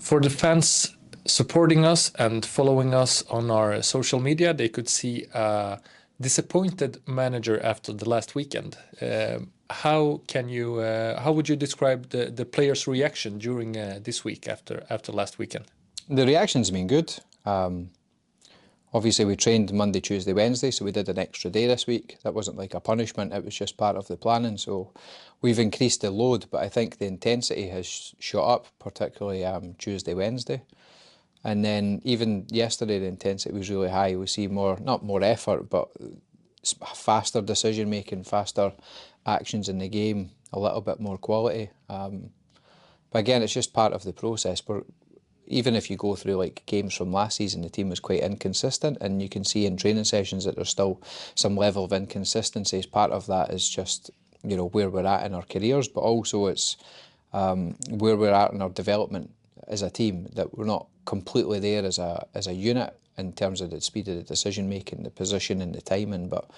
For the fans supporting us and following us on our social media, they could see a disappointed manager after the last weekend. How would you describe the players' reaction during this week after last weekend? The reaction's been good. Obviously we trained Monday, Tuesday, Wednesday, so we did an extra day this week. That wasn't like a punishment, it was just part of the planning. So we've increased the load, but I think the intensity has shot up, particularly Tuesday, Wednesday. And then even yesterday the intensity was really high. We see not more effort, but faster decision making, faster actions in the game, a little bit more quality. But again, it's just part of the process. Even if you go through like games from last season, the team was quite inconsistent, and you can see in training sessions that there's still some level of inconsistencies. Part of that is just, you know, where we're at in our careers, but also it's where we're at in our development as a team, that we're not completely there as a unit in terms of the speed of the decision making, the position and the timing, but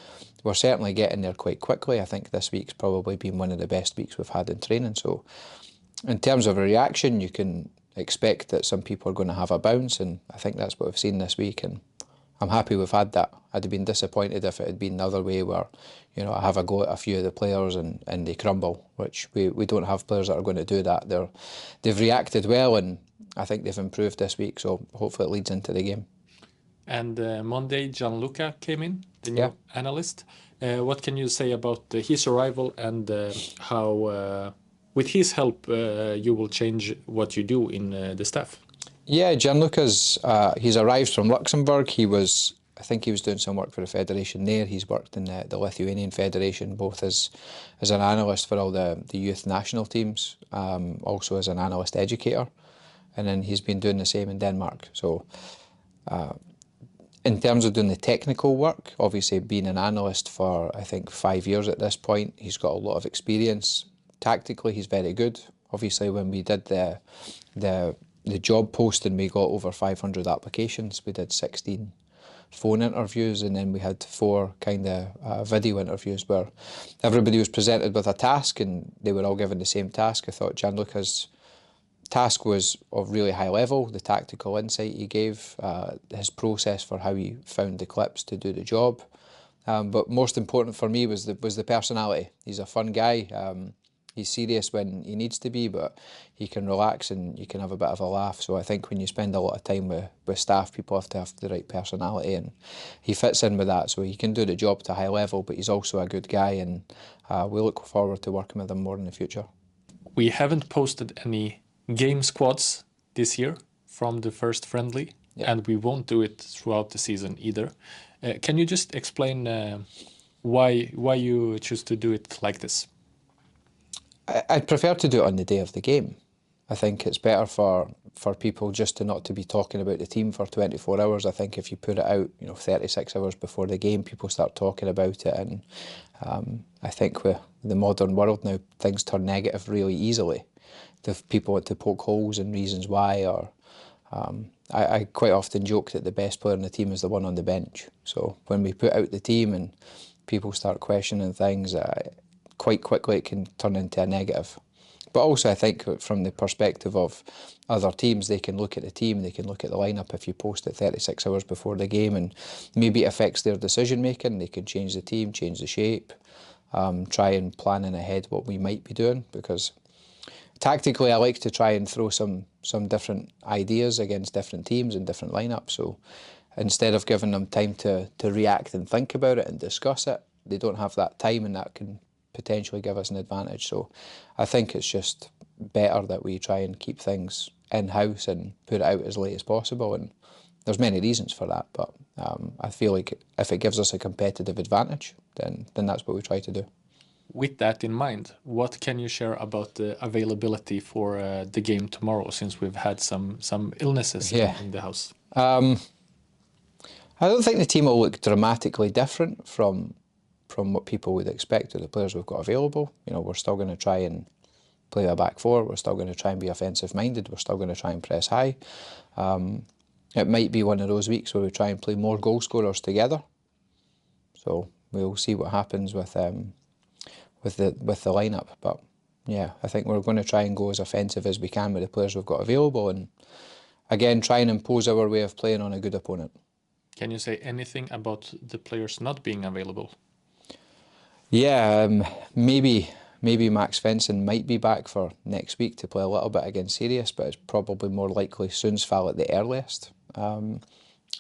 we're certainly getting there quite quickly. I think this week's probably been one of the best weeks we've had in training. So in terms of a reaction, you can expect that some people are going to have a bounce, and I think that's what we've seen this week, and I'm happy we've had that. I'd have been disappointed if it had been the other way, where, you know, I have a go at a few of the players and they crumble, which we don't have players that are going to do that. They've reacted well, and I think they've improved this week, so hopefully it leads into the game. And Monday, Gianluca came in, the new analyst. What can you say about his arrival and how, with his help, you will change what you do in the staff? Yeah, Gianlucas, he's arrived from Luxembourg. I think he was doing some work for the federation there. He's worked in the Lithuanian Federation, both as an analyst for all the youth national teams, also as an analyst educator. And then he's been doing the same in Denmark. So in terms of doing the technical work, obviously being an analyst for, I think, 5 years at this point, he's got a lot of experience. Tactically, he's very good. Obviously, when we did the job posting, we got over 500 applications. We did 16 phone interviews, and then we had 4 kind of video interviews where everybody was presented with a task and they were all given the same task. I thought Gianluca's task was of really high level, the tactical insight he gave, his process for how he found the clips to do the job. But most important for me was the personality. He's a fun guy. He's serious when he needs to be, but he can relax and you can have a bit of a laugh. So I think when you spend a lot of time with staff, people have to have the right personality, and he fits in with that. So he can do the job to a high level, but he's also a good guy, and we look forward to working with him more in the future. We haven't posted any game squads this year from the first friendly, and we won't do it throughout the season either. Can you just explain why you choose to do it like this? I'd prefer to do it on the day of the game. I think it's better for people just not to be talking about the team for 24 hours. I think if you put it out, 36 hours before the game, people start talking about it, and I think with the modern world now, things turn negative really easily. If people want to poke holes and reasons why, or I quite often joke that the best player in the team is the one on the bench. So when we put out the team and people start questioning things, quite quickly it can turn into a negative. But also I think from the perspective of other teams, they can look at the team, they can look at the lineup if you post it 36 hours before the game, and maybe it affects their decision making. They can change the team, change the shape, try and plan in ahead what we might be doing, because tactically I like to try and throw some different ideas against different teams and different lineups. So instead of giving them time to react and think about it and discuss it, they don't have that time, and that can potentially give us an advantage. So I think it's just better that we try and keep things in-house and put it out as late as possible, and there's many reasons for that, but I feel like if it gives us a competitive advantage, then that's what we try to do. With that in mind, what can you share about the availability for the game tomorrow, since we've had some illnesses in the house? I don't think the team will look dramatically different from what people would expect of the players we've got available. We're still going to try and play a back four, we're still going to try and be offensive minded, we're still going to try and press high. It might be one of those weeks where we try and play more goal scorers together. So we'll see what happens with the lineup, but yeah, I think we're going to try and go as offensive as we can with the players we've got available, and again try and impose our way of playing on a good opponent. Can you say anything about the players not being available? Yeah, maybe Max Svensson might be back for next week to play a little bit against Sirius, but it's probably more likely Sundsvall at the earliest.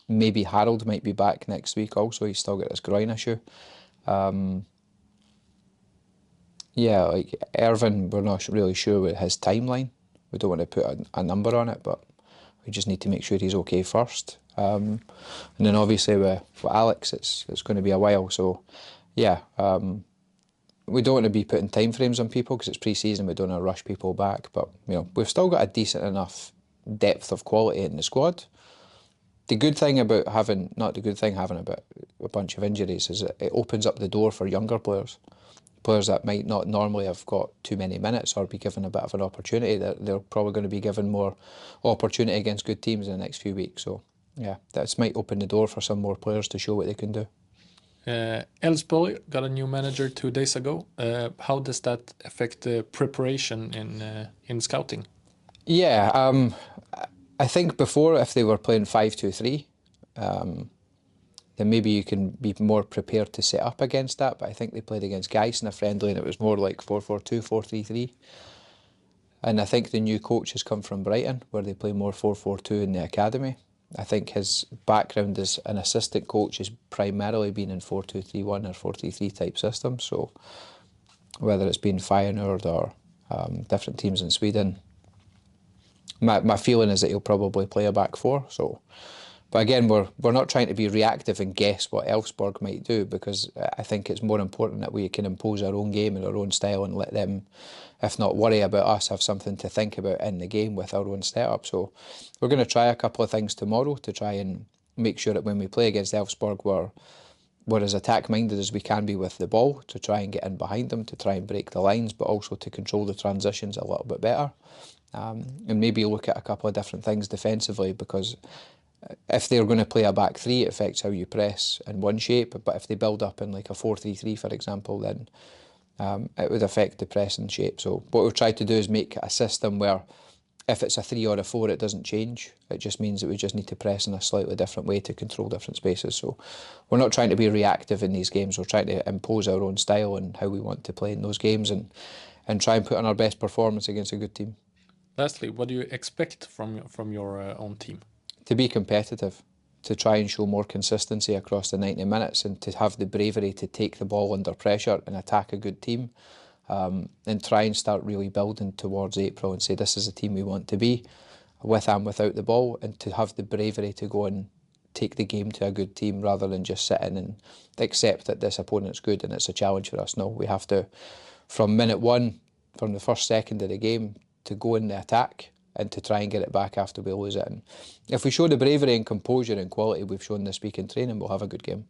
Maybe Harold might be back next week also, he's still got his groin issue. Yeah, like Irvin, we're not really sure with his timeline. We don't want to put a number on it, but we just need to make sure he's okay first. And then obviously with Alex, it's going to be a while. So yeah, we don't want to be putting timeframes on people because it's pre-season. We don't want to rush people back, but you know, we've still got a decent enough depth of quality in the squad. The good thing about having, not the good thing having about a bunch of injuries is it opens up the door for younger players. Players that might not normally have got too many minutes or be given a bit of an opportunity, they're probably going to be given more opportunity against good teams in the next few weeks. So yeah, that might open the door for some more players to show what they can do. Elfsborg got a new manager 2 days ago. How does that affect the preparation in scouting? Yeah, I think before, if they were playing 5-2-3, then maybe you can be more prepared to set up against that. But I think they played against Geiss in a friendly and it was more like 4-4-2, 4-3-3. And I think the new coach has come from Brighton, where they play more 4-4-2 in the academy. I think his background as an assistant coach has primarily been in 4-2-3-1 or 4-3-3 type systems. So whether it's been Feyenoord or different teams in Sweden, my feeling is that he'll probably play a back four. So, but again, we're not trying to be reactive and guess what Elfsborg might do, because I think it's more important that we can impose our own game and our own style and let them, if not worry about us, have something to think about in the game with our own setup. So we're going to try a couple of things tomorrow to try and make sure that when we play against Elfsborg, we're as attack-minded as we can be with the ball, to try and get in behind them, to try and break the lines, but also to control the transitions a little bit better. And maybe look at a couple of different things defensively, because if they're going to play a back three, it affects how you press in one shape. But if they build up in like a 4-3-3, for example, then it would affect the pressing shape. So what we've tried to do is make a system where if it's a 3 or a 4, it doesn't change. It just means that we just need to press in a slightly different way to control different spaces. So we're not trying to be reactive in these games. We're trying to impose our own style and how we want to play in those games, and try and put on our best performance against a good team. Lastly, what do you expect from your own team? To be competitive, to try and show more consistency across the 90 minutes, and to have the bravery to take the ball under pressure and attack a good team, and try and start really building towards April and say this is the team we want to be, with and without the ball, and to have the bravery to go and take the game to a good team rather than just sit in and accept that this opponent's good and it's a challenge for us. No, we have to, from minute one, from the first second of the game, to go in the attack and to try and get it back after we lose it. And if we show the bravery and composure and quality we've shown this week in training, we'll have a good game.